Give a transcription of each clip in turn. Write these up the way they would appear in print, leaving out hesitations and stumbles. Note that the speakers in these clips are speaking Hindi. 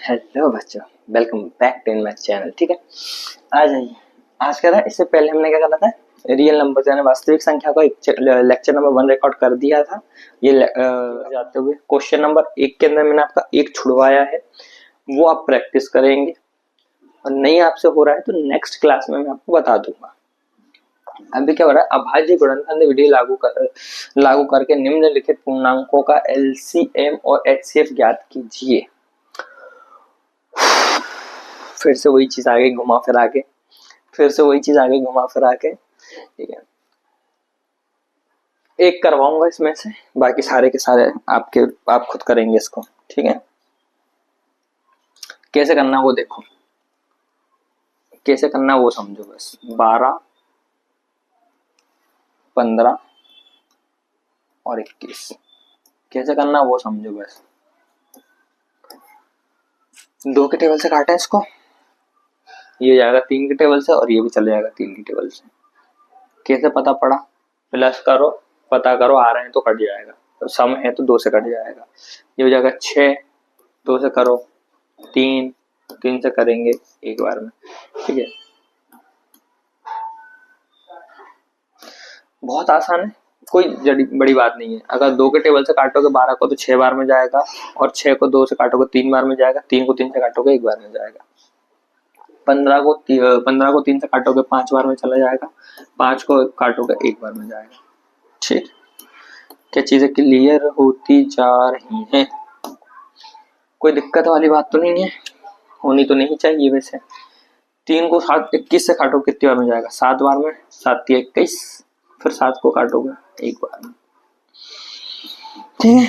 हेलो बच्चों, welcome back to my channel. ठीक है, आ जाइए। आज का था, इससे पहले हमने क्या करा था, रियल नंबर यानी वास्तविक संख्या को एक लेक्चर नंबर 1 रिकॉर्ड कर दिया था। ये जाते हुए क्वेश्चन नंबर 1 के अंदर मैंने आपका एक छुड़वाया है, वो आप प्रैक्टिस करेंगे और नहीं आपसे हो रहा है तो नेक्स्ट क्लास में मैं आपको बता दूंगा। अभी क्या हो रहा है, अभाज्य गुणनखंड विधि लागू करके निम्नलिखित पूर्णांकों का एलसीएम और एचसीएफ ज्ञात कीजिए। फिर से वही चीज आगे घुमा फिरा के, ठीक है। एक करवाऊंगा इसमें से, बाकी सारे के सारे आप खुद करेंगे इसको। ठीक है, कैसे करना वो देखो, कैसे करना वो समझो बस। 12, 15 और 21 कैसे करना वो समझो बस। 2 के टेबल से काटें इसको, ये जाएगा 3 के टेबल से और ये भी चले जाएगा 3 की टेबल से। कैसे पता पड़ा, प्लस करो, पता करो, आ रहे हैं तो कट जाएगा, तो सम है तो 2 से कट जाएगा। ये हो जाएगा 6, 2 से करो, 3 से करेंगे एक बार में। ठीक है, बहुत आसान है, कोई बड़ी बात नहीं है। अगर 2 के टेबल से काटोगे 12 को तो 6 बार में जाएगा, और 6 को 2 से काटोगे 3 बार में जाएगा, 3 को 3 से काटोगे 1 बार में जाएगा। 15 को 3 से काटोगे 5 बार में चला जाएगा, 5 को काटोगे 1 बार में जाएगा। ठीक, क्या चीजें क्लियर होती जा रही हैं? कोई दिक्कत वाली बात तो नहीं है, होनी तो नहीं चाहिए वैसे। 3 को 21 से काटो कितनी बार में जाएगा, 7 बार में, 7 या 21, फिर 7 को काटोगे 1 बार में। ठीक है,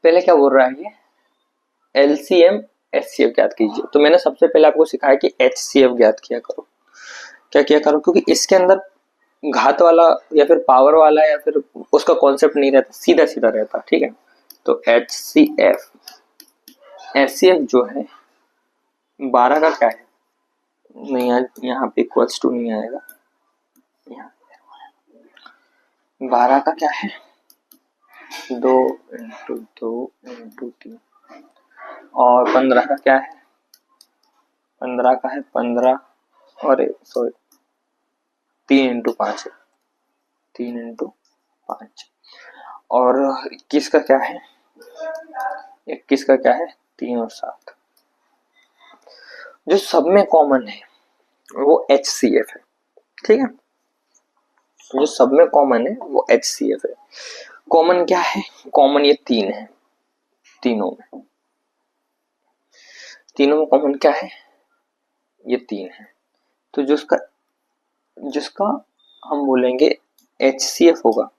पहले क्या बोल रहा है ये, एलसीएम एचसीएफ ज्ञात कीजिए। तो मैंने सबसे पहले आपको सिखाया कि एचसीएफ ज्ञात किया करो। क्या किया करो, क्योंकि इसके अंदर घात वाला या फिर पावर वाला या फिर उसका कॉन्सेप्ट नहीं रहता, सीधा सीधा रहता। ठीक है, तो एचसीएफ जो है 12 का क्या है, नहीं यहाँ पे इक्वल्स टू नहीं आएगा, 12 का क्या है, 2 इंटू 2 इंटू 3, और 15 का क्या है, 15 का है 15 और 3 इंटू 5 है, 3 इंटू 5, और 21 का क्या है, 21 का क्या है, 3 और 7। जो सब में कॉमन है वो एचसीएफ है। ठीक है, जो सब में कॉमन है वो एचसीएफ है। कॉमन क्या है, कॉमन ये 3 है, तीनों में कॉमन क्या है, ये 3 है। तो जिसका हम बोलेंगे एचसीएफ होगा,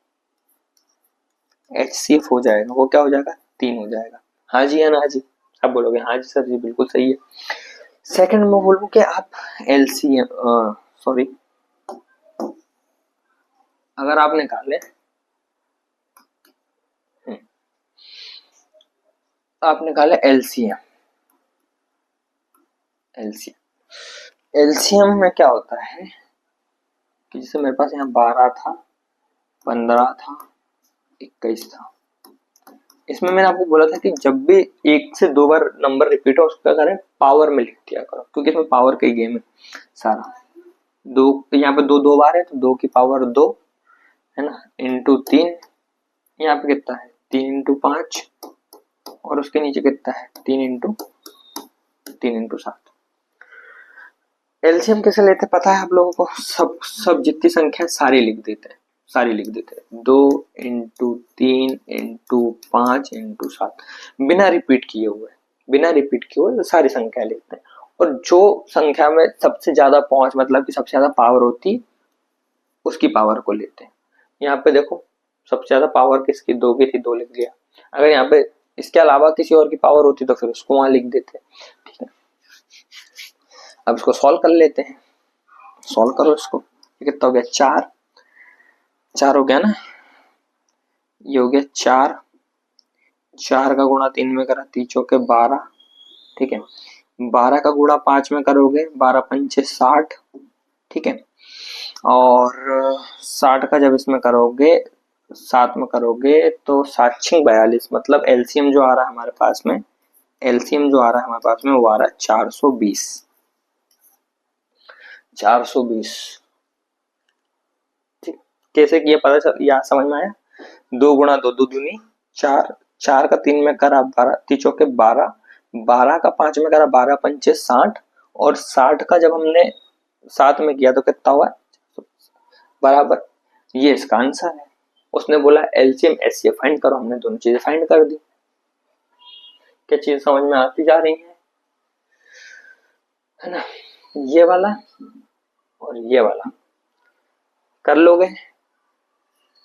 एचसीएफ हो जाएगा, वो क्या हो जाएगा, 3 हो जाएगा। हाँ जी या ना जी, आप बोलोगे हाँ जी सर जी बिल्कुल सही है। सेकंड में बोलूं कि आप एलसीएम सॉरी, अगर आप निकाले, आप निकाले एलसीएम में क्या होता है कि जैसे मेरे पास यहाँ 12 था, 15 था, 21 था। इसमें मैंने आपको बोला था कि जब भी 1 से 2 बार नंबर रिपीट हो उसका करें पावर में लिख दिया करो, क्योंकि इसमें पावर का ही गेम है सारा। 2 यहाँ पे 2 बार है तो 2 की पावर 2 है ना, इंटू 3, यहाँ पे कितना है 3 इंटू 5, और उसके नीचे कितना है 3 इंटू 7। एलसीएम कैसे लेते पता है आप लोगों को, सब जितनी संख्या सारी लिख देते हैं, 2 इंटू 3 इंटू 5 इंटू 7, बिना रिपीट किए हुए सारी संख्या लिखते हैं। और जो संख्या में सबसे ज्यादा पहुंच, मतलब कि सबसे ज्यादा पावर होती, उसकी पावर को लेते हैं। यहाँ पे देखो सबसे ज्यादा पावर किसकी, 2 की थी, 2 लिख दिया। अगर यहाँ पे इसके अलावा किसी और की पावर होती तो फिर उसको वहां लिख देते। ठीक है, अब इसको सॉल्व कर लेते हैं, सॉल्व करो इसको। कितना हो गया, 4 हो गया ना, ये हो गया 4 का गुणा 3 में करा, 3 चौके 12। ठीक है, 12 का गुणा 5 में करोगे, 12 पंचे 60। ठीक है, और 60 का जब इसमें करोगे सात में करोगे तो 7×42, मतलब एलसीएम जो आ रहा है हमारे पास में, एलसीएम जो आ रहा है हमारे पास में वो आ रहा है 420। 420 कैसे किया पता चल, यहाँ समझ में आया? 2 × 2 2 दूनी 4, 4 का 3 में करा 12, 3 चौके 12, 12 का 5 में करा 12 पंचे 60, और 60 का जब हमने 7 में किया तो कितना हुआ बराबर। ये इसका आंसर है। उसने बोला एलसीएम एचसीएफ फाइंड करो, हमने दोनों चीजें फाइंड कर दी। क्या चीज समझ में आती जा रही है ना? ये वाला और ये वाला कर लोगे?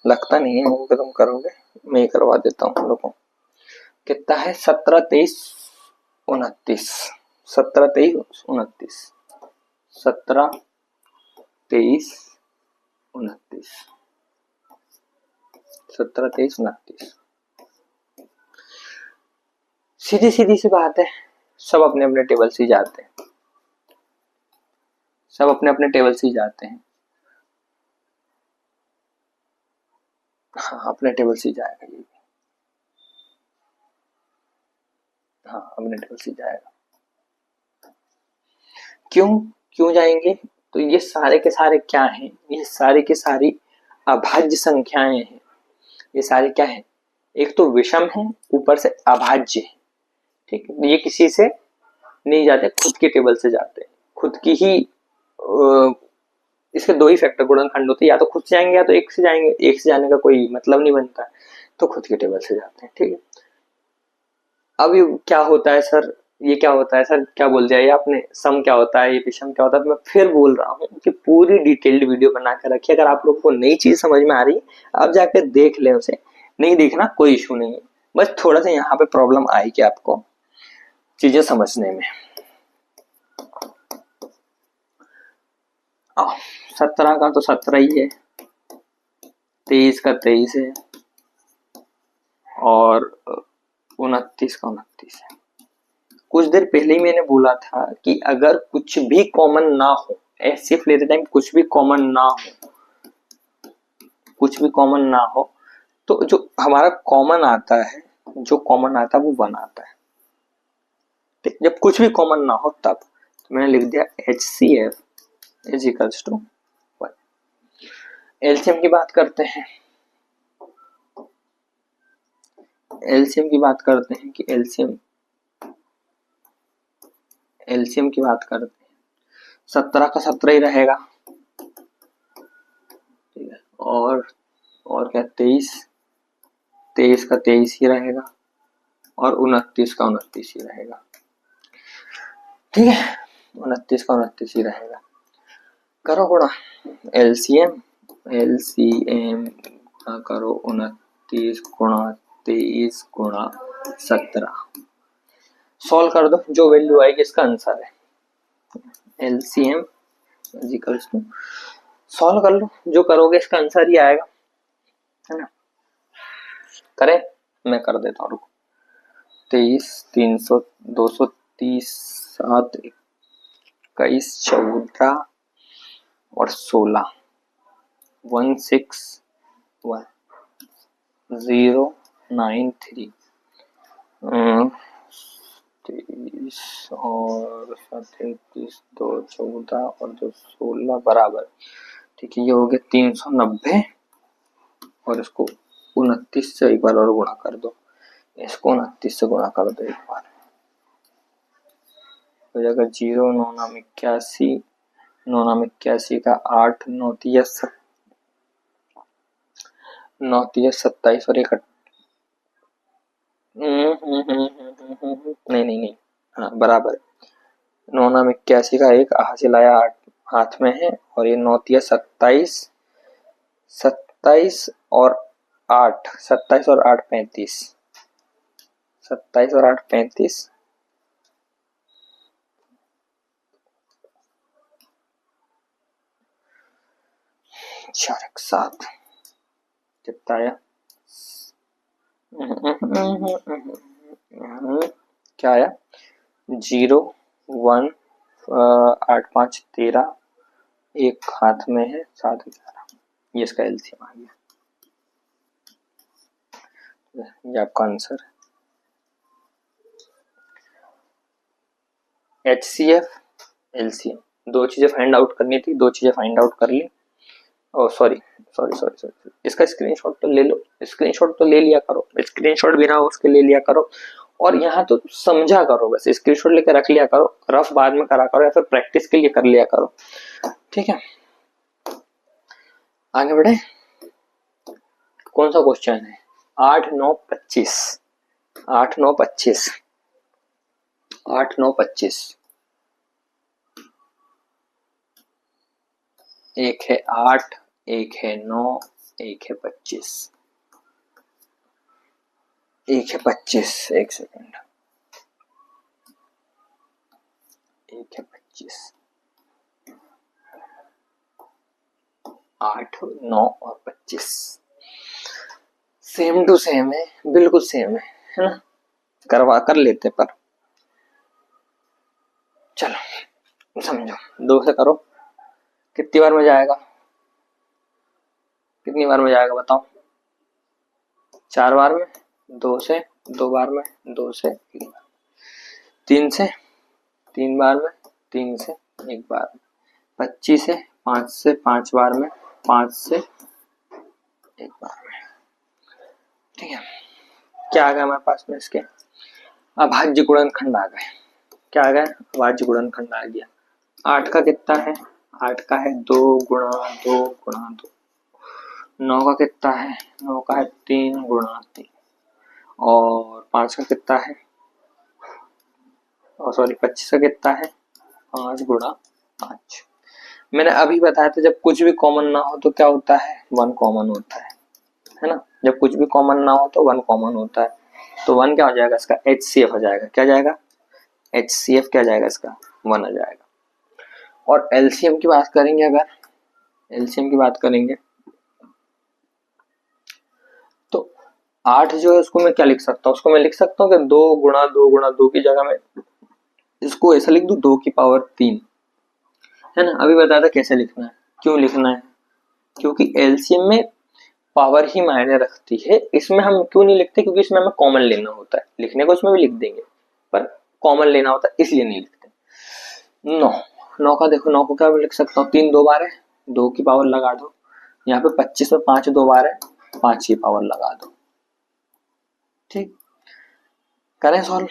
लगता नहीं है वो कि तुम करोगे, मैं ही करवा देता हूँ लोगों। कितना है? 17 23 29, 17 23 29, 17 23 29, 17 23 29। सीधी सीधी सी बात है, सब अपने अपने टेबल से जाते हैं, सब अपने अपने टेबल से जाते हैं। हाँ अपने टेबल से जाएगा ये भी, हाँ अपने टेबल से जाएगा। क्यों क्यों जाएंगे? तो ये सारे के सारे क्या हैं? ये सारी की सारी अभाज्य संख्याएं हैं। ये सारे क्या है? एक तो विषम है, ऊपर से अभाज्य है। ठीक है, ये किसी से नहीं जाते, खुद के टेबल से जाते हैं, खुद की ही इसके दो ही फैक्टर गुणनखंड होते हैं, या तो खुद से जाएंगे या तो एक से जाएंगे, एक से जाने का कोई मतलब नहीं बनता, तो खुद के टेबल से जाते हैं। ठीक है, अब ये क्या होता है सर, ये क्या होता है सर, क्या बोल दिया ये आपने, सम क्या होता है, ये विषम क्या होता है? तो मैं फिर बोल रहा हूँ कि पूरी डिटेल्ड वीडियो बना कर रखिए। अगर आप लोगों को नई चीज समझ में आ रही है, आप जाकर देख लें उसे, नहीं देखना कोई इशू नहीं है, बस थोड़ा सा यहाँ पे प्रॉब्लम आएगी आपको चीजें समझने में। 17 का तो 17 ही है, 23 का 23 है, और 29 का 29 है। कुछ देर पहले ही मैंने बोला था कि अगर कुछ भी कॉमन ना हो, एचसीएफ लेते टाइम कुछ भी कॉमन ना हो, कुछ भी कॉमन ना हो, तो जो हमारा कॉमन आता है, जो कॉमन आता है वो 1 आता है। ठीक, जब कुछ भी कॉमन ना हो तब, तो मैंने लिख दिया HCF is equals to 1। LCM की बात करते हैं, एलसीएम की बात करते हैं कि एलसीएम की बात करते हैं, 17 का 17 ही रहेगा। ठीक है, और क्या 23 का 23 ही रहेगा, और 29 का 29 ही रहेगा। ठीक है, 29 का 29 ही रहेगा। करो गुणा, एलसीएम करो 29 गुणा 23 गुणा 17, सॉल्व कर दो, जो वैल्यू आएगी इसका आंसर है। एलसीएम इक्वल्स टू, सॉल्व कर लो, जो करोगे इसका आंसर ही आएगा, है ना? करें, मैं कर देता हूँ, रुको। 23 300 230 7 21 14 और 16 161 093 23 और 37 2 14 और 2 16 बराबर। ठीक है, ये हो गया 390, और इसको 29 से एक बार और गुणा कर दो, इसको 29 से गुणा कर दो एक बार, हो जाएगा 0 9 नाम 81, 9 नाम 81 का 8 9 27 और 1 नहीं, हाँ बराबर, 9 नाम 81 का 1 हासिल आया 8 हाथ में है, और ये 9 27 27 और 8 27 और 8 35, 27 और 8 35, 4 1 7, कितना आया? क्या आया? 0 1 8 5 13, एक हाथ में है 7 11, ये इसका एलसीएम आ गया। ये आपका आंसर। HCF LCM, दो चीजें फाइंड आउट करनी थी, दो चीजें फाइंड आउट कर ली। ओ सॉरी सॉरी सॉरी सॉरी, इसका स्क्रीनशॉट तो ले लो, स्क्रीनशॉट तो ले लिया करो, स्क्रीनशॉट बिना उसके ले लिया करो, और यहाँ तो समझा करो, बस स्क्रीनशॉट लेकर रख लिया करो, रफ बाद में करा करो या फिर प्रैक्टिस के लिए कर लिया करो, ठीक है। आगे बढ़े, कौन सा क्वेश्चन है? 8 9 25, 8 9 25, 8 9 25, एक है 8, एक है 9, एक है 25, एक है 25, एक सेकेंड, एक है 25, 8 9 और 25 सेम टू सेम है, बिल्कुल सेम है ना, करवा कर लेते, पर चलो समझो, 2 से करो, कितनी बार में जाएगा, कितनी बार में जाएगा बताओ? 4 बार में, 2 से 2 बार में, 2 से 1 बार, 3 से 3 बार में, 3 से 1 बार में, 25 से 5 से 5 बार में, 5 से 1 बार में, ठीक है। क्या आ गया हमारे पास में? इसके अभाज्य गुणनखंड आ गए। क्या आ गया? अभाज्य गुणनखंड आ गया। 8 का कितना है? 8 का है 2 गुणा 2 गुणा 2। 9 का कितना है? 9 का है 3 गुणा 3। और 5 का कितना है? और सॉरी 25 का कितना है? 5 गुणा 5। मैंने अभी बताया था जब कुछ भी कॉमन ना हो तो क्या होता है? 1 कॉमन होता है ना। जब कुछ भी कॉमन ना हो तो 1 कॉमन होता है। तो 1 क्या हो जाएगा इसका? HCF हो जाएगा। क्या जाएगा? HCF क्या जाएगा इसका? 1 आ जाएगा। और LCM की बात करेंगे, अगर LCM की बात करेंगे तो 8 जो है उसको मैं क्या लिख सकता हूँ? उसको मैं लिख सकता हूँ कि 2 गुणा 2 गुणा 2 की जगह में इसको ऐसा लिख दूं 2 की पावर 3, है ना। अभी बताया था कैसे लिखना है, क्यों लिखना है, क्योंकि LCM में पावर ही मायने रखती है। इसमें हम क्यों नहीं लिखते? क्योंकि इसमें हमें कॉमन लेना होता है। लिखने को इसमें भी लिख देंगे पर कॉमन लेना होता है, इसलिए नहीं लिखते। 9 का देखो, 9 को क्या लिख सकता हूँ? 3 2 बार है, 2 की पावर लगा दो। यहाँ पे 25 में 5 2 बार है, 5 की पावर लगा दो। ठीक, करें सॉल्व,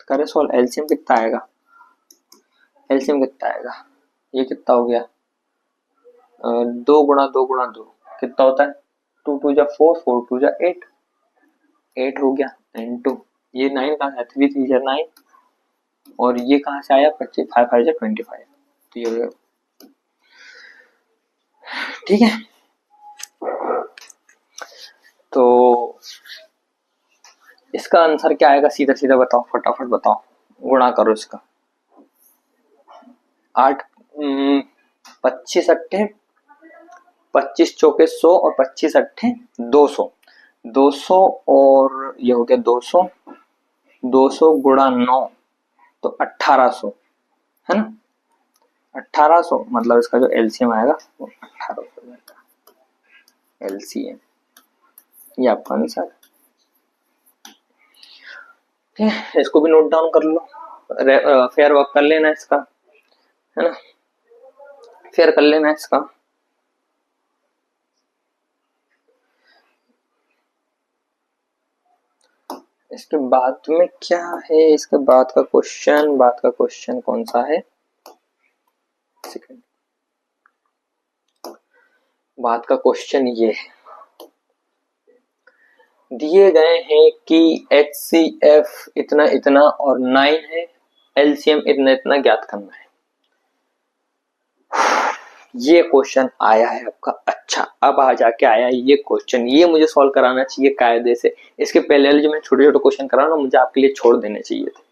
करें सॉल्व। एलसीएम कितना आएगा? एलसीएम कितना आएगा? ये कितना हो गया? 2 गुणा 2 गुणा 2 कितना होता है? 2 2 जा 4, 4 2 जा 8, 8 हो गया इनटू ये 9 कहाँ से? 3 3 जा 9, और ये कहाँ से आया? 25, 5 5 जा 25। तो ये ठीक है। तो इसका आंसर क्या आएगा? सीधा सीधा बताओ, फटाफट बताओ, गुणा करो इसका। 8 25 अट्ठे 25 चौके 100 और 25 अट्ठे 200, 200 और ये हो गया 200, 200 गुणा 9 तो 1800, है ना। 1800 मतलब इसका जो एलसीएम आएगा वो 1800 जाएगा। एलसीएम ये आपका आंसर है। इसको भी नोट डाउन कर लो, फेयर वर्क कर लेना इसका, है ना, फेयर कर लेना इसका। इसके बाद में क्या है? इसके बाद का क्वेश्चन, बाद का क्वेश्चन कौन सा है? सेकंड, बाद का क्वेश्चन ये है, दिए गए हैं कि HCF इतना इतना और 9 है, LCM इतना इतना ज्ञात करना है। ये क्वेश्चन आया है आपका। अच्छा, अब आ जाके आया ये क्वेश्चन, ये मुझे सॉल्व कराना चाहिए कायदे से। इसके पहले जो मैं छोटे छोटे क्वेश्चन करा ना, मुझे आपके लिए छोड़ देने चाहिए थे।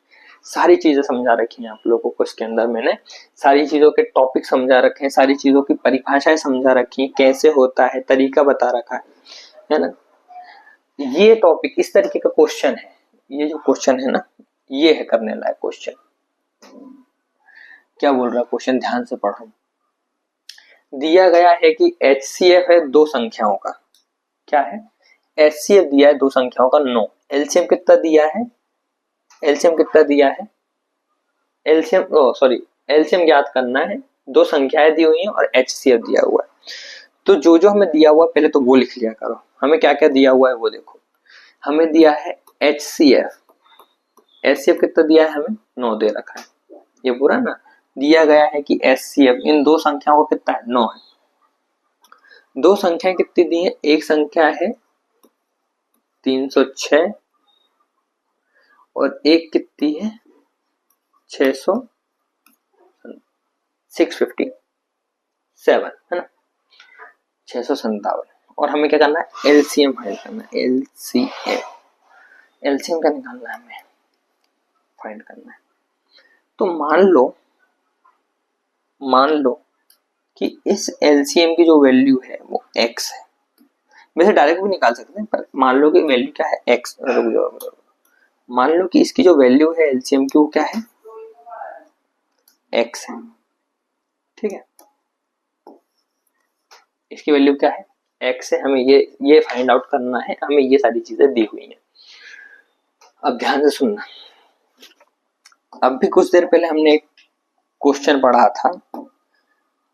सारी चीजें समझा रखी हैं आप लोगों को इसके अंदर, मैंने सारी चीजों के टॉपिक समझा रखे हैं, सारी चीजों की परिभाषाएं समझा रखी हैं, कैसे होता है, तरीका बता रखा है ना। ये टॉपिक इस तरीके का क्वेश्चन है, ये जो क्वेश्चन है ना, ये है करने लायक क्वेश्चन। क्या बोल रहा है क्वेश्चन? ध्यान से पढ़ो। दिया गया है कि HCF है 2 संख्याओं का। क्या है? HCF दिया है दो संख्याओं का 9, एलसीएम कितना दिया है, एलसीएम कितना दिया है, एलसीएम ज्ञात करना है, दो संख्याएं दी हुई हैं और HCF दिया हुआ है। तो जो जो हमें दिया हुआ पहले तो वो लिख लिया करो। हमें क्या क्या दिया हुआ है वो देखो। हमें दिया है HCF, HCF कितना दिया है हमें, 9 दे रखा है, ये पूरा ना दिया गया है कि HCF इन दो संख्याओं का कितना है, 9 है। दो संख्याएं कितनी दी है, एक संख्या है 306 और एक कितनी है 657 है ना, 657। और हमें क्या करना है, एलसीएम फाइंड करना है, एलसीएम का निकालना है, हमें फाइंड करना है। तो मान लो कि इस एलसीएम की जो वैल्यू है वो x है, वैसे डायरेक्ट भी निकाल सकते हैं पर मान लो कि वैल्यू क्या है x, मान लो कि इसकी जो वैल्यू है एलसीएम की वो क्या है x है, ठीक है, इसकी वैल्यू क्या है x है, हमें ये फाइंड आउट करना है, हमें ये सारी चीजें दी हुई हैं। अब ध्यान से सुनना, अब भी कुछ देर पहले हमने एक क्वेश्चन पढ़ा था,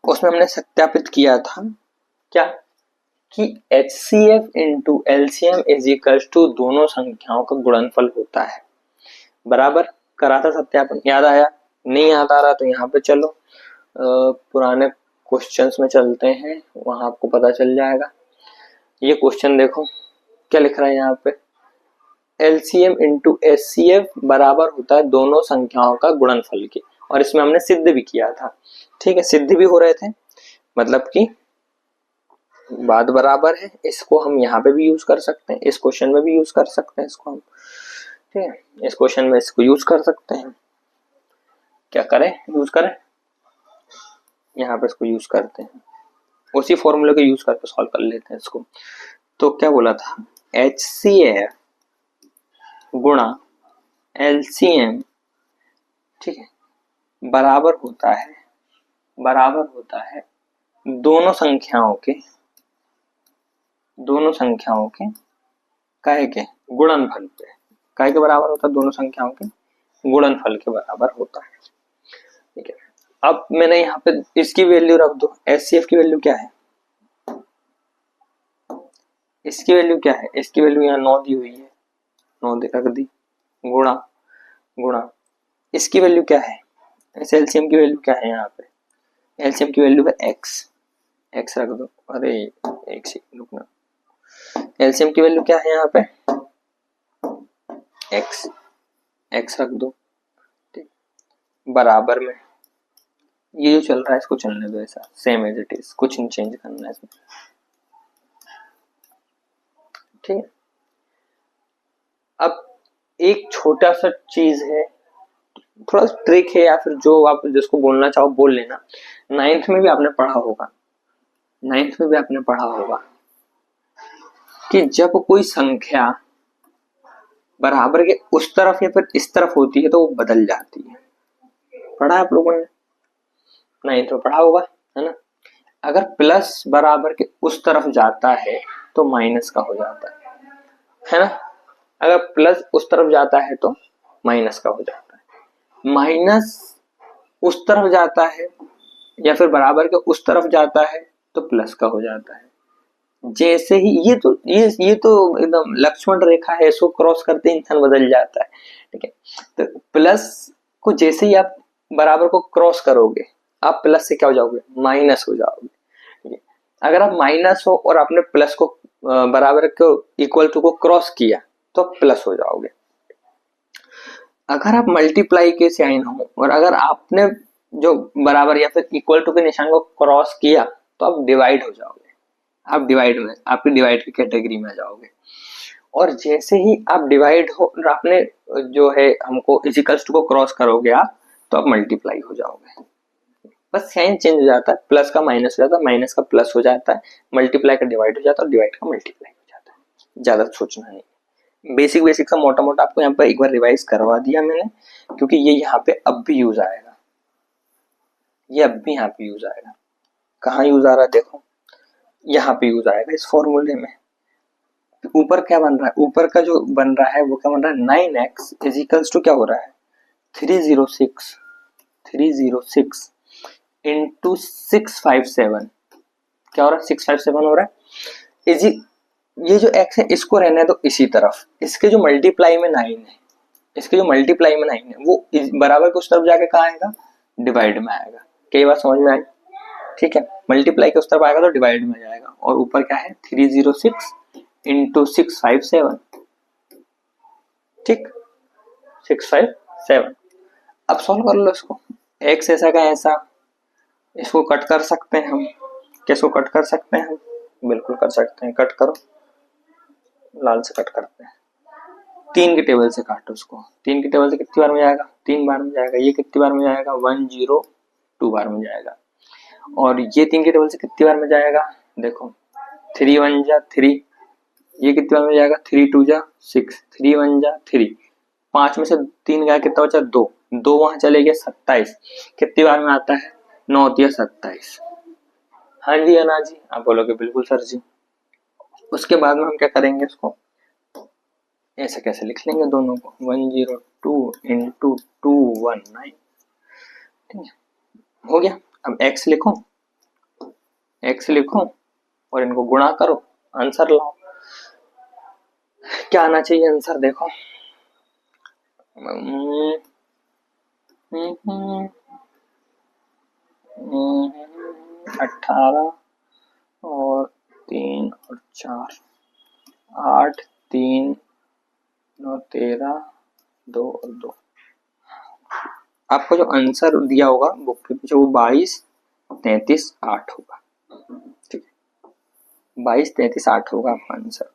उसमें हमने सत्यापित किया था क्या कि HCF इंटू एलसीएम इज इक्वल्स टू दोनों संख्याओं का गुणनफल होता है, बराबर करा था सत्यापन, याद आया, नहीं याद आ रहा तो यहाँ पे चलो पुराने क्वेश्चंस में चलते हैं, वहां आपको पता चल जाएगा। ये क्वेश्चन देखो क्या लिख रहा है यहाँ पे, एलसीएम इंटू HCF बराबर होता है दोनों संख्याओं का गुणनफल के, और इसमें हमने सिद्ध भी किया था, ठीक है, सिद्ध भी हो रहे थे, मतलब कि बात बराबर है। इसको हम यहाँ पे भी यूज कर सकते हैं, इस क्वेश्चन में भी यूज कर सकते हैं इसको हम, ठीक है, इस क्वेश्चन में इसको यूज कर सकते हैं, क्या करें यूज करें, यहाँ पे इसको यूज करते हैं, उसी फॉर्मूले को यूज करके सॉल्व कर लेते हैं इसको। तो क्या बोला था, HCF गुणा LCM, ठीक है, बराबर होता है दोनों संख्याओं के काहे के गुणनफल पे, काहे के बराबर होता है, दोनों संख्याओं के गुणनफल के बराबर होता है, ठीक है। अब मैंने यहाँ पे इसकी वैल्यू रख दो, HCF की वैल्यू क्या है, इसकी वैल्यू क्या है, इसकी वैल्यू यहाँ 9 दी हुई है, 9 रख दी, गुणा इसकी वैल्यू क्या है, इस एलसीएम की वैल्यू क्या है, यहाँ पे एलसीएम की वैल्यू है x रख दो, अरे एक सेकंड रुकना, एलसीएम की वैल्यू क्या है यहाँ पे x रख दो, ठीक, बराबर में ये जो चल रहा है इसको चलने दो ऐसा सेम एज इट इज, कुछ नहीं चेंज करना है इसमें, ठीक है। अब एक छोटा सा चीज है, थोड़ा ट्रिक है, या फिर जो आप जिसको बोलना चाहो बोल लेना, 9th में भी आपने पढ़ा होगा कि जब कोई संख्या बराबर के उस तरफ या फिर इस तरफ होती है तो वो बदल जाती है, पढ़ा आप लोगों ने 9th में पढ़ा होगा, है ना। अगर प्लस बराबर के उस तरफ जाता है तो माइनस का हो जाता है ना, अगर प्लस उस तरफ जाता है तो माइनस का हो जाता है, माइनस उस तरफ जाता है या फिर बराबर के उस तरफ जाता है तो प्लस का हो जाता है। जैसे ही ये तो एकदम लक्ष्मण रेखा है, इसको क्रॉस करते ही इंसान बदल जाता है, ठीक है। तो प्लस को जैसे ही आप बराबर को क्रॉस करोगे आप प्लस से क्या हो जाओगे, माइनस हो जाओगे, ठीक है। अगर आप माइनस हो और आपने प्लस को बराबर को इक्वल टू को क्रॉस किया तो प्लस हो जाओगे। अगर आप मल्टीप्लाई के साइन हो और अगर आपने जो बराबर या फिर इक्वल टू के निशान को क्रॉस किया तो आप डिवाइड हो जाओगे, आपकी डिवाइड की कैटेगरी में आ जाओगे। और जैसे ही आप डिवाइड हो और आपने जो है हमको इक्वल्स टू को क्रॉस करोगे आप तो आप मल्टीप्लाई हो जाओगे, बस साइन चेंज हो जाता है, प्लस का माइनस हो जाता है, माइनस का प्लस हो जाता है, मल्टीप्लाई का डिवाइड हो जाता है और डिवाइड का मल्टीप्लाई हो जाता है, ज्यादा सोचना नहीं। बेसिक सा मोटा मोटा आपको यहाँ पर एक बार रिवाइज करवा दिया मैंने, क्योंकि ये यहाँ पे अब भी यूज आएगा, ये अब भी यहाँ पे यूज आएगा। कहाँ यूज आ रहा है देखो, यहाँ पे यूज आएगा इस फॉर्मूले में, ऊपर क्या बन रहा है, ऊपर का जो बन रहा है वो क्या बन रहा है, 9x इजिकल्स टू क्या हो रहा है, 306 इंटू 657, क्या हो रहा है, 657 हो रहा है। इजी ये जो x है इसको रहने दो इसी तरफ, इसके जो मल्टीप्लाई में 9 है, इसके जो मल्टीप्लाई में 9 है वो बराबर के उस तरफ जाके कहाँ आएगा, डिवाइड में आएगा। कई बार समझ में आई, ठीक है, मल्टीप्लाई के उस तरफ आएगा तो डिवाइड में जाएगा। और ऊपर क्या है, 306 इंटू 657, ठीक, 657। अब सॉल्व कर लो इसको, x ऐसा का ऐसा, इसको कट कर सकते हैं हम, किसको कट कर सकते हैं हम, बिल्कुल कर सकते हैं, कट करो, लाल से कट करते हैं, 3 के टेबल से काटो उसको, 3 के टेबल से कितनी बार में जाएगा, 3 बार में जाएगा। ये कितनी बार में जाएगा, 102 बार में जाएगा। और ये 3 के टेबल से कितनी बार में जाएगा, देखो 3 1 जा 3, ये कितनी बार में जाएगा, 3 2 जा 6, 3 1 जा 3, 5 में से 3 गया कितना बचा, 2, 2 वहां चले गए 27, कितनी बार में आता है, 9 दिया 27। हाँ जी अना जी, आप बोलोगे बिल्कुल सर जी। उसके बाद में हम क्या करेंगे, इसको ऐसे कैसे लिख लेंगे दोनों को, 102 इंटू 219, ठीक है, हो गया। अब x लिखो, x लिखो और इनको गुणा करो, आंसर लाओ। क्या आना चाहिए आंसर, देखो 18 और 3 और 4, 8 3 9 13 2 और 2। आपको जो आंसर दिया होगा बुक के पीछे वो 22 33 8 होगा, ठीक है, 22 33 8 होगा आपका आंसर।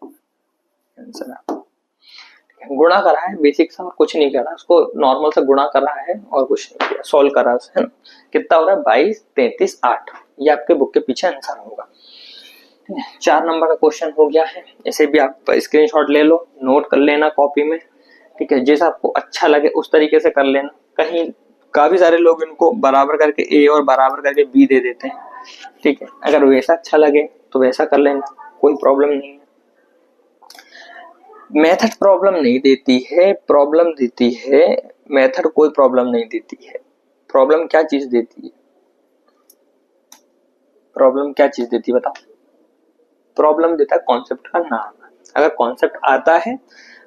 गुणा करा है बेसिक सा और कुछ नहीं करा, उसको नॉर्मल से गुणा करा है और कुछ नहीं किया, सॉल्व करा है ना, कितना हो रहा है, 22 33 8, ये आपके बुक के पीछे आंसर होगा। 4 नंबर का क्वेश्चन हो गया है, इसे भी आप स्क्रीनशॉट ले लो, नोट कर लेना कॉपी में, ठीक है, जैसा आपको अच्छा लगे उस तरीके से कर लेना। कहीं काफी सारे लोग इनको बराबर करके ए और बराबर करके बी दे देते हैं, ठीक है, अगर वैसा अच्छा लगे तो वैसा कर लेना, कोई प्रॉब्लम नहीं है। मेथड प्रॉब्लम नहीं देती है, प्रॉब्लम देती है मेथड, कोई प्रॉब्लम नहीं देती है। प्रॉब्लम क्या चीज देती है, प्रॉब्लम क्या चीज देती है बताओ, प्रॉब्लम देता है कॉन्सेप्ट का नाम। अगर कॉन्सेप्ट आता है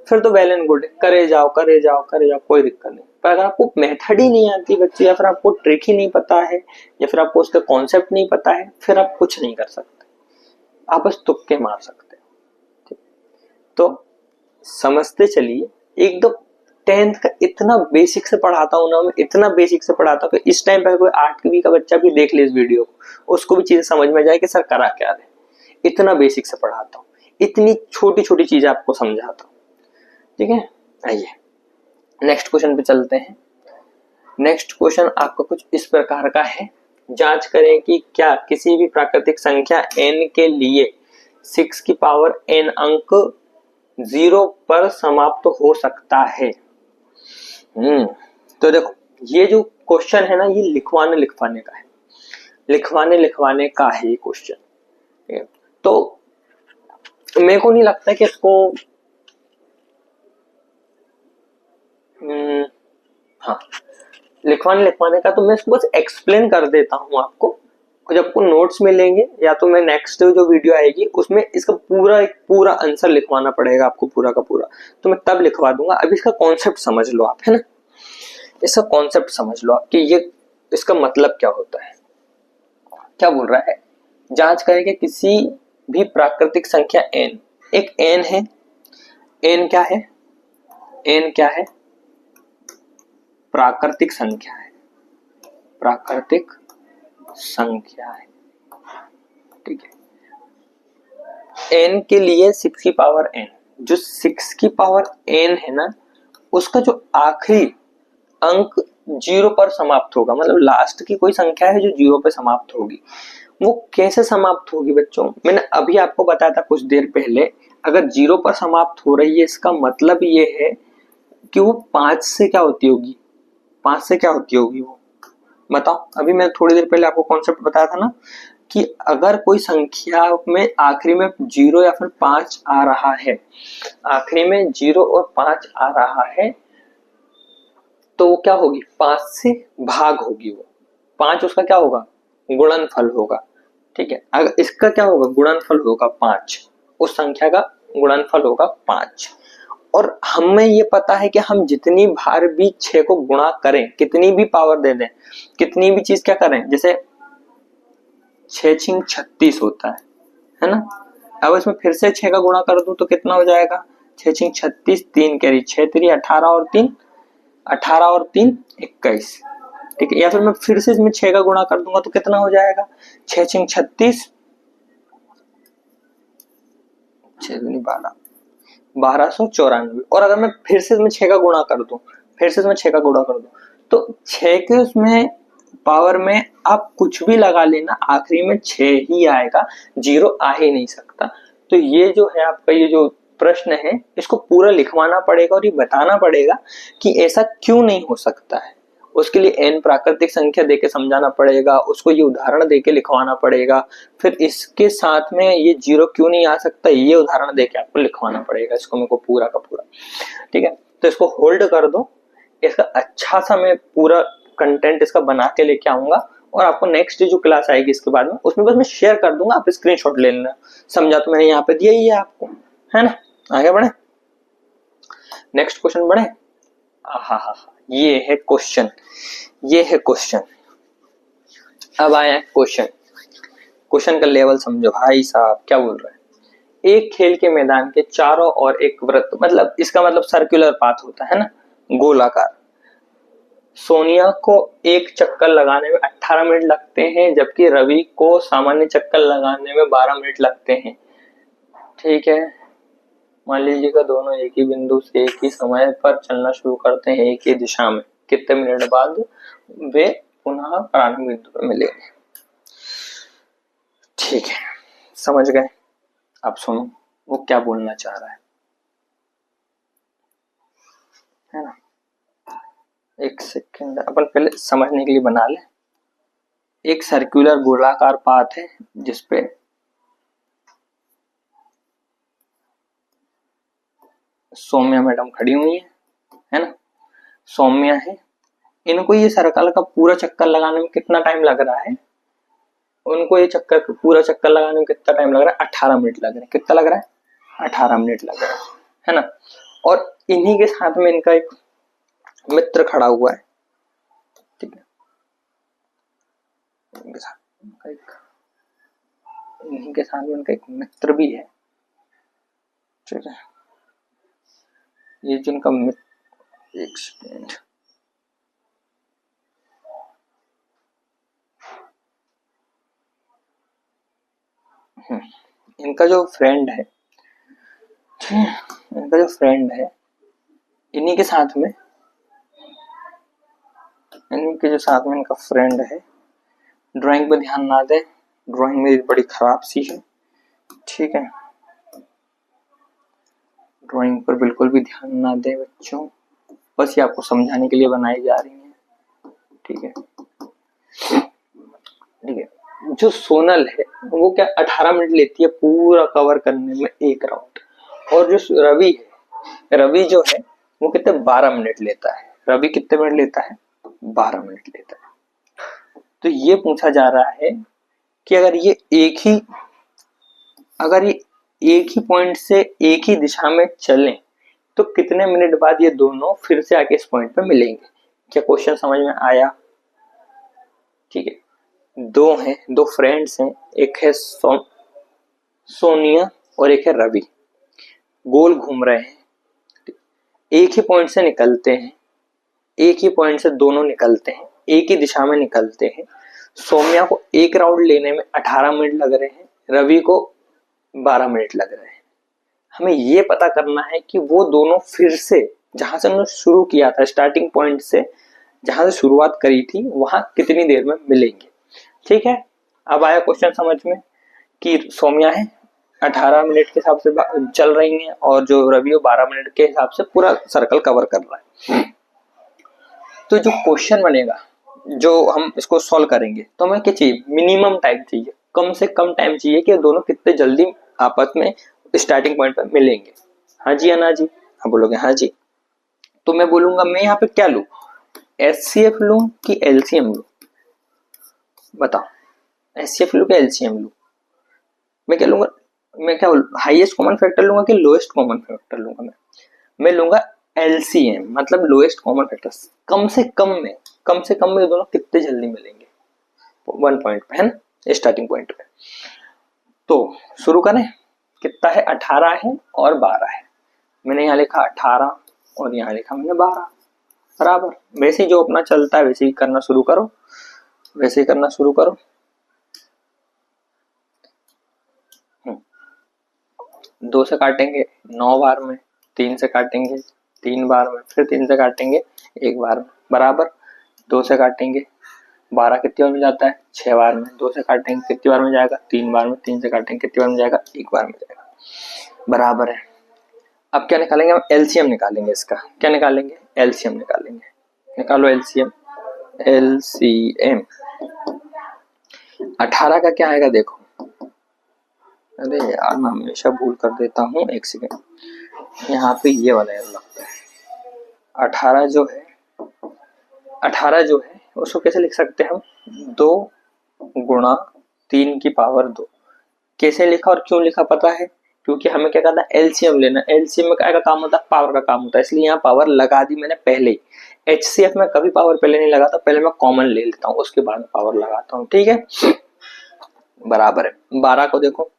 फिर तो वेल एंड गुड, करे जाओ करे जाओ करे जाओ, कोई दिक्कत नहीं। पर अगर आपको मेथड ही नहीं आती बच्चे, या फिर आपको ट्रिक ही नहीं पता है, या फिर आपको उसका कॉन्सेप्ट नहीं पता है, फिर आप कुछ नहीं कर सकते, आप बस तुक्के मार सकते हो। तो समझते चलिए, एकदम 10th का इतना बेसिक से पढ़ाता हूँ ना मैं, इतना बेसिक से पढ़ाता हूँ कि इस टाइम पर कोई 8वीं का बच्चा भी देख ले इस वीडियो को, उसको भी चीजें समझ में जाए कि सर करा क्या है। इतना बेसिक से पढ़ाता हूँ, इतनी छोटी छोटी चीजें आपको समझाता हूँ, ठीक है। आइए नेक्स्ट क्वेश्चन पे चलते हैं। नेक्स्ट क्वेश्चन आपका कुछ इस प्रकार का है, जांच करें कि क्या किसी भी प्राकृतिक संख्या n के लिए 6 की पावर n अंक 0 पर समाप्त हो सकता है। तो देखो ये जो क्वेश्चन है ना, ये लिखवाने का है, लिखवाने का है ये क्वेश्चन। तो मेरे को नहीं लगता कि इसको हाँ लिखवाने का, तो मैं इसको बस एक्सप्लेन कर देता हूँ आपको, और जब आपको नोट्स मिलेंगे या तो मैं नेक्स्ट जो वीडियो आएगी उसमें इसका पूरा आंसर लिखवाना पड़ेगा आपको, पूरा का पूरा, तो मैं तब लिखवा दूंगा। अभी इसका कॉन्सेप्ट समझ लो आप, है ना, इसका कॉन्सेप्ट समझ लो आप कि ये इसका मतलब क्या होता है। क्या बोल रहा है, जांच करें कि किसी भी प्राकृतिक संख्या n, एक n है, n क्या है, n क्या है, प्राकृतिक संख्या है, प्राकृतिक संख्या है, ठीक है। n के लिए 6 की पावर n, जो 6 की पावर n है ना, उसका जो आखिरी अंक 0 पर समाप्त होगा, मतलब लास्ट की कोई संख्या है जो 0 पर समाप्त होगी। वो कैसे समाप्त होगी बच्चों, मैंने अभी आपको बताया था कुछ देर पहले, अगर 0 पर समाप्त हो रही है इसका मतलब ये है कि वो 5 से क्या होती होगी, 5 से क्या होती होगी वो बताओ। अभी मैं थोड़ी देर पहले आपको कॉन्सेप्ट बताया था ना, कि अगर कोई संख्या में आखिरी में 0 या फिर 5 आ रहा है, आखिरी में 0 और 5 आ रहा है, तो वो क्या होगी, 5 से भाग होगी। वो 5 उसका क्या होगा, गुणनफल होगा। ठीक है, अगर इसका क्या होगा, गुणनफल होगा 5, उस संख्या का गुणनफल होगा 5। और हमें ये पता है कि हम जितनी बार भी 6 को गुणा करें, कितनी भी पावर दे दें, कितनी भी चीज क्या करें, जैसे 6 छिंग 36 होता है ना। अब इसमें फिर से 6 का गुणा कर दूं तो कितना हो जाएगा, 6 छिंग 36, 3 कैरी 6 3 18 और 3 18 और 3 21। ठीक है, या फिर मैं फिर से इसमें 6 का गुणा कर दूंगा तो कितना हो जाएगा, 6 छिंग 36, 6 दूनी 12, 1294। और अगर मैं फिर से इसमें 6 का गुणा कर दूं, फिर से इसमें 6 का गुणा कर दूं, तो 6 के उसमें पावर में आप कुछ भी लगा लेना, आखिरी में 6 ही आएगा, 0 आ ही नहीं सकता। तो ये जो है आपका ये जो प्रश्न है, इसको पूरा लिखवाना पड़ेगा और ये बताना पड़ेगा कि ऐसा क्यों नहीं हो सकता है। उसके लिए n प्राकृतिक संख्या देके समझाना पड़ेगा, उसको ये उदाहरण देके लिखवाना पड़ेगा, फिर इसके साथ में ये 0 क्यों नहीं आ सकता ये उदाहरण देके आपको लिखवाना पड़ेगा इसको, मेरे को पूरा का पूरा। ठीक है, तो इसको होल्ड कर दो, इसका अच्छा सा मैं पूरा कंटेंट इसका बना के लेके आऊंगा और आपको नेक्स्ट जो क्लास आएगी इसके बाद में उसमें बस मैं शेयर कर दूंगा, आप स्क्रीनशॉट ले लेना। समझा तो मैंने यहाँ पे दिया ही है आपको, है ना। आगे बढ़े, नेक्स्ट क्वेश्चन बढ़े। हा, ये है क्वेश्चन, ये है क्वेश्चन। अब आया क्वेश्चन, क्वेश्चन का लेवल समझो भाई साहब क्या बोल रहा है। एक खेल के मैदान के चारों ओर एक वृत्त, मतलब इसका मतलब सर्कुलर पाथ होता है ना, गोलाकार। सोनिया को एक चक्कर लगाने में 18 मिनट लगते हैं, जबकि रवि को सामान्य चक्कर लगाने में 12 मिनट लगते हैं। ठीक है, मान लीजिएगा दोनों एक ही बिंदु से एक ही समय पर चलना शुरू करते हैं एक ही दिशा में, कितने मिनट बाद वे पुनः प्रारंभिक बिंदु पर मिलेंगे। ठीक है, समझ गए। अब सुनो वो क्या बोलना चाह रहा है ना। एक सेकंड, अपन पहले समझने के लिए बना ले। एक सर्कुलर गोलाकार पाथ है जिसपे सौम्या मैडम खड़ी हुई है ना, सौम्या है। इनको ये सर्कल का पूरा चक्कर लगाने में कितना टाइम लग रहा है, उनको ये चक्कर पूरा चक्कर लगाने में कितना टाइम लग रहा है, 18 मिनट लग रहे हैं। कितना लग रहा है, 18 मिनट लग रहा है ना। और इन्हीं के साथ में इनका एक मित्र खड़ा हुआ है। ठीक है, इनके साथ में उनका एक मित्र भी है। ठीक है, ये जिनका मित्र, एक सेकेंड, इनका जो फ्रेंड है, इनका जो फ्रेंड है, इन्हीं के साथ में, इन्हीं के जो साथ में इनका फ्रेंड है। ड्राइंग पे ध्यान ना दे, ड्राइंग मेरी बड़ी खराब सी है। ठीक है, ड्राइंग पर बिल्कुल भी ध्यान ना दे बच्चों, बस ये आपको समझाने के लिए बनाई जा रही है। ठीक है, ठीक है। जो सोनल है वो क्या 18 मिनट लेती है पूरा कवर करने में एक राउंड, और जो रवि है, रवि जो है वो कितने 12 मिनट लेता है। रवि कितने मिनट लेता है, 12 मिनट लेता है। तो ये पूछा जा रहा है कि अगर ये एक ही पॉइंट से एक ही दिशा में चलें तो कितने मिनट बाद ये दोनों फिर से आके इस पॉइंट पे मिलेंगे। क्या क्वेश्चन समझ में आया। ठीक है, दो फ्रेंड्स हैं, एक है सोनिया और एक है रवि, गोल घूम रहे हैं, एक ही पॉइंट से निकलते हैं, एक ही पॉइंट से दोनों निकलते हैं, एक ही दिशा में निकलते हैं। सौम्या को एक राउंड लेने में 18 मिनट लग रहे हैं, रवि को 12 मिनट लग रहे हैं। हमें ये पता करना है कि वो दोनों फिर से जहां से उन्होंने शुरू किया था, स्टार्टिंग पॉइंट से जहां से शुरुआत करी थी, वहां कितनी देर में मिलेंगे। ठीक है, अब आया क्वेश्चन समझ में कि सौम्या है 18 मिनट के हिसाब से चल रही है और जो रवि 12 मिनट के हिसाब से पूरा सर्कल कवर कर रहा है। तो जो क्वेश्चन बनेगा, जो हम इसको सॉल्व करेंगे, तो हमें क्या चाहिए, मिनिमम टाइम चाहिए। कम से कम टाइम चाहिए कि दोनों कितने जल्दी आपस में स्टार्टिंग पॉइंट पर मिलेंगे। हाँ जी या ना जी? आप बोलोगे हाँ जी। तो मैं बोलूंगा मैं यहाँ पे क्या लूं, HCF लूं कि LCM लूं? बताओ, HCF लूं कि LCM लूं? मैं क्या लूंगा, मैं क्या हाईएस्ट कॉमन फैक्टर लूंगा कि लोएस्ट कॉमन फैक्टर लूंगा? मैं लूंगा LCM, मतलब लोएस्ट कॉमन फैक्टर। कम से कम में दोनों कितने जल्दी मिलेंगे, 1 पॉइंट पे है ना, स्टार्टिंग पॉइंट पे। तो शुरू करें, कितना है, 18 है और 12 है। मैंने यहाँ लिखा 18 और यहाँ लिखा मैंने 12, बराबर। वैसे ही जो अपना चलता है वैसे ही करना शुरू करो, वैसे ही करना शुरू करो। 2 से काटेंगे 9 बार में, 3 से काटेंगे 3 बार में, फिर 3 से काटेंगे 1 बार में, बराबर। 2 से काटेंगे 12 कितनी बार में जाता है, 6 बार में। 2 से काटेंगे कितनी बार में जाएगा, 3 बार में। 3 से काटेंगे कितनी बार में जाएगा, 1 बार में जाएगा, बराबर है। अब क्या निकालेंगे, हम LCM निकालेंगे इसका। क्या निकालेंगे, LCM निकालेंगे। निकालो LCM। LCM 18 का क्या आएगा देखो, अरे यार मैं हमेशा भूल कर देता हूँ, एक सेकेंड, यहाँ पे ये वाला एरर लगता है। 18 जो है उसको कैसे लिख सकते हैं हम, 2 गुणा 3 की पावर 2। कैसे लिखा और क्यों लिखा पता है, क्योंकि हमें क्या करना है, LCM लेना। LCM में क्या का काम होता है, पावर का काम होता है, इसलिए यहाँ पावर लगा दी मैंने पहले ही। HCF में कभी पावर पहले नहीं लगाता, पहले मैं कॉमन ले लेता हूँ, उसके बाद में पावर लगाता हूँ, ठीक है, बराबर है। 12 को देखो,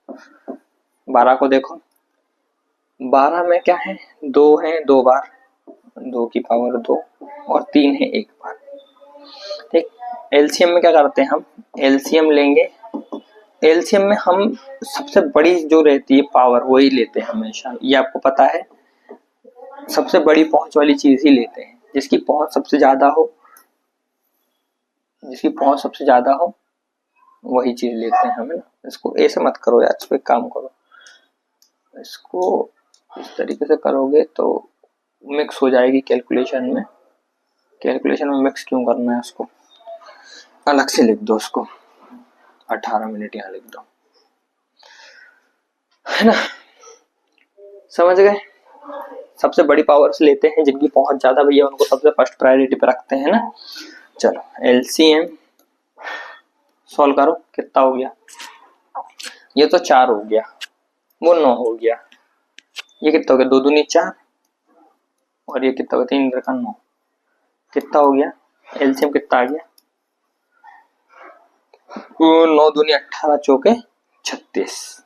12 में क्या है, 2 है 2 बार, 2 की पावर 2 और 3 है 1 बार, ठीक। LCM में क्या करते हैं हम, LCM लेंगे। LCM में हम सबसे बड़ी जो रहती है पावर वही लेते हैं हमेशा, ये आपको पता है। सबसे बड़ी पहुंच वाली चीज ही लेते हैं, जिसकी पहुंच सबसे ज्यादा हो वही चीज लेते हैं हमें ना। इसको ऐसे मत करो यार, इस पे काम करो, इसको इस तरीके से करोगे तो मिक्स हो जाएगी कैलकुलेशन में। मिक्स क्यों करना है, उसको अलग से लिख दो, उसको 18 मिनट यहाँ लिख दो, है ना, समझ गए। सबसे बड़ी पावर्स लेते हैं, जिनकी पहुंच ज्यादा भैया उनको सबसे फर्स्ट प्रायोरिटी पे रखते हैं ना। चलो LCM सॉल्व करो, कितना हो गया, ये तो 4 हो गया, वो 9 हो गया, ये कितना हो गया, 2 दूनी 4 और ये कितना हो गया, 3 का 9, कितना हो गया, LCM कितना आ गया, 9 दूनी 18 चौके 36।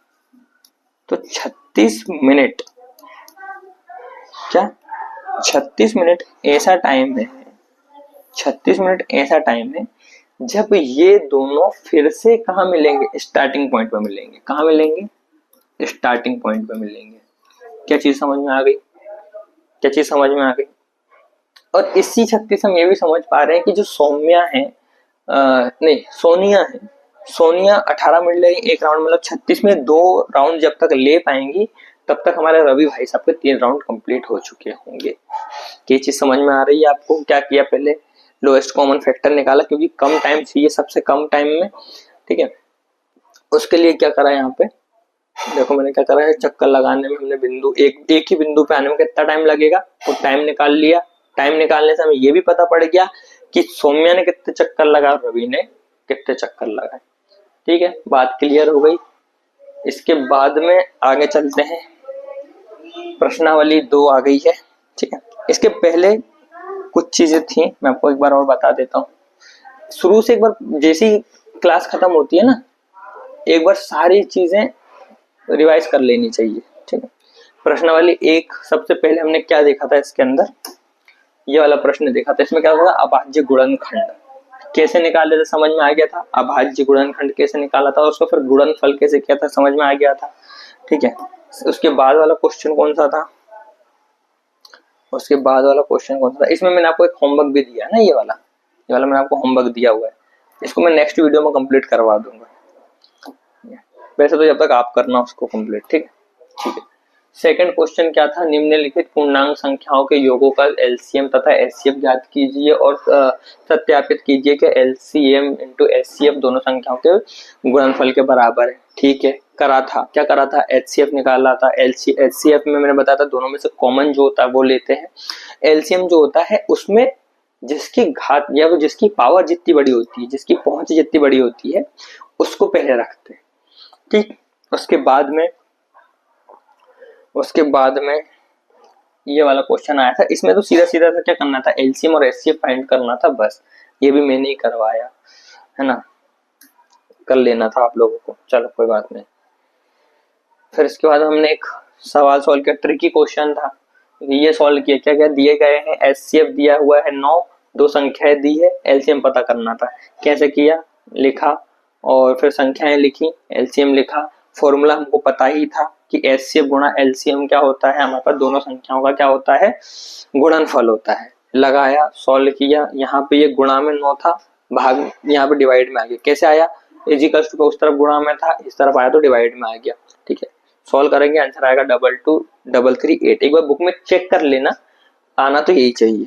तो 36 मिनट, क्या 36 मिनट ऐसा टाइम है, 36 मिनट ऐसा टाइम है जब ये दोनों फिर से कहाँ मिलेंगे, स्टार्टिंग पॉइंट पर मिलेंगे। कहाँ मिलेंगे, स्टार्टिंग पॉइंट पर मिलेंगे। क्या चीज समझ में आ गई, क्या चीज समझ में आ गई। और इसी 36 हम ये भी समझ पा रहे हैं कि जो सोनिया है, सोनिया 18 मिनट लेगी एक राउंड, मतलब 36 में 2 राउंड जब तक ले पाएंगी तब तक हमारे रवि भाई साहब के 3 राउंड कंप्लीट हो चुके होंगे। ये चीज समझ में आ रही है आपको। क्या किया, पहले लोएस्ट कॉमन फैक्टर निकाला, क्योंकि कम टाइम चाहिए सबसे कम टाइम में, ठीक है। उसके लिए क्या करा, यहाँ पे देखो मैंने क्या करा है, चक्कर लगाने में हमने बिंदु एक ही बिंदु पे आने में कितना टाइम लगेगा वो टाइम निकाल लिया। टाइम निकालने से हमें ये भी पता पड़ गया कि सौम्या ने कितने चक्कर लगा, रवि ने कितने चक्कर लगाए, ठीक है, बात क्लियर हो गई। इसके बाद में आगे चलते हैं, प्रश्नावली 2 आ गई है, ठीक है। इसके पहले कुछ चीजें थी, मैं आपको एक बार और बता देता हूँ। शुरू से एक बार जैसी क्लास खत्म होती है ना, एक बार सारी चीजें रिवाइज कर लेनी चाहिए, ठीक है। प्रश्नावली 1 सबसे पहले हमने क्या देखा था, इसके अंदर ये वाला प्रश्न देखा था। इसमें क्या था, अभाज्य गुणनखंड कैसे निकाले थे समझ में आ गया था, अभाज्य गुणनखंड कैसे निकाला था, उसको फिर गुणनफल कैसे किया था समझ में आ गया था, ठीक है। उसके बाद वाला क्वेश्चन कौन सा था, इसमें मैंने आपको एक होमवर्क भी दिया है ना, ये वाला मैंने आपको होमवर्क दिया हुआ है, इसको मैं नेक्स्ट वीडियो में कंप्लीट करवा दूंगा। वैसे तो जब तक आप करना उसको कंप्लीट, ठीक है। सेकंड क्वेश्चन क्या था, निम्नलिखित पूर्णांक संख्याओं के योगों का एलसीएम तथा एचसीएफ ज्ञात कीजिए और सत्यापित कीजिए कि एलसीएम इंटू एचसीएफ दोनों संख्याओं के गुणनफल के बराबर है। ठीक है, करा था, क्या करा था, एचसीएफ निकाला था। एचसीएफ में मैंने बताया था दोनों में से कॉमन जो होता है वो लेते हैं। एलसीएम जो होता है उसमें जिसकी घात या जिसकी पावर जितनी बड़ी होती है, जिसकी पहुंच जितनी बड़ी होती है, उसको पहले रखते हैं। ठीक, उसके बाद में ये वाला क्वेश्चन आया था, इसमें तो सीधा सीधा सा क्या करना था, एलसीएम और एचसीएफ फाइंड करना था बस। ये भी मैंने ही करवाया है ना, कर लेना था आप लोगों को, चलो कोई बात नहीं। फिर इसके बाद हमने एक सवाल सॉल्व किया, ट्रिकी क्वेश्चन था, ये सॉल्व किया। क्या क्या दिए गए हैं, एचसीएफ दिया हुआ है 9, दो संख्याएं दी है, एलसीएम पता करना था। कैसे किया, लिखा और फिर संख्याएं लिखी, एलसीएम लिखा। फॉर्मूला हमको पता ही था कि एचसीएफ गुणा एलसीएम क्या होता है, हमारे पास दोनों संख्याओं का क्या होता है, गुणनफल होता है। लगाया, सॉल्व किया, यहाँ पे ये गुणा में 9 था, भाग यहाँ पे डिवाइड में आ गया। कैसे आया, इजिकल्स टू उस तरफ गुणा में था, इस तरफ आया तो डिवाइड में आ गया। ठीक है, सॉल्व करेंगे, आंसर आएगा 22338। एक बार बुक में चेक कर लेना, आना तो यही चाहिए।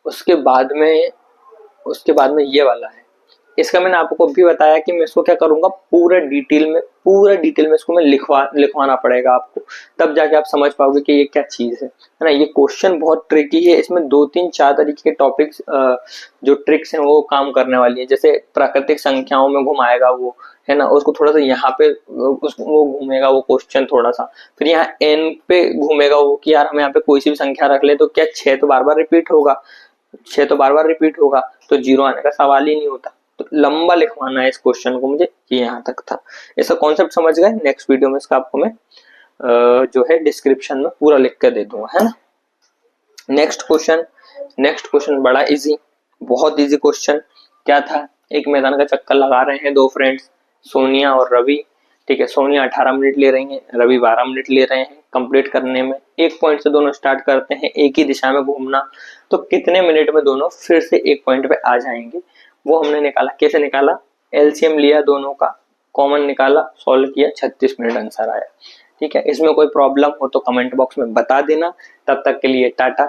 उसके बाद में ये वाला है, इसका मैंने आपको भी बताया कि मैं इसको क्या करूंगा, पूरा डिटेल में इसको मैं लिखवाना पड़ेगा आपको, तब जाके आप समझ पाओगे कि ये क्या चीज है ना। ये क्वेश्चन बहुत ट्रिकी है, इसमें 2-3-4 तरीके के टॉपिक्स जो ट्रिक्स हैं वो काम करने वाली है। जैसे प्राकृतिक संख्याओं में घुमाएगा वो, है ना, उसको थोड़ा सा यहाँ पे वो घूमेगा वो क्वेश्चन थोड़ा सा, फिर यहाँ एन पे घूमेगा वो कि यार हम यहाँ पे कोई सी भी संख्या रख ले तो क्या 6 तो बार बार रिपीट होगा, 6 तो बार बार रिपीट होगा, तो 0 आने का सवाल ही नहीं होता। तो लंबा लिखवाना है इस क्वेश्चन को मुझे, ये यहाँ तक था। इसका कॉन्सेप्ट समझ गए, नेक्स्ट वीडियो में इसका आपको मैं जो है डिस्क्रिप्शन में पूरा लिख कर दे दूंगा, है ना। नेक्स्ट क्वेश्चन बड़ा इजी, बहुत इजी क्वेश्चन। क्या था, एक मैदान का चक्कर लगा रहे हैं दो फ्रेंड्स, सोनिया और रवि। ठीक है, सोनिया 18 मिनट ले रही है, रवि 12 मिनट ले रहे हैं कंप्लीट करने में। एक पॉइंट से दोनों स्टार्ट करते हैं, एक ही दिशा में घूमना, तो कितने मिनट में दोनों फिर से एक पॉइंट पे आ जाएंगे, वो हमने निकाला। कैसे निकाला, एलसीएम लिया दोनों का, कॉमन निकाला, सॉल्व किया, 36 मिनट आंसर आया। ठीक है, इसमें कोई प्रॉब्लम हो तो कमेंट बॉक्स में बता देना। तब तक के लिए टाटा,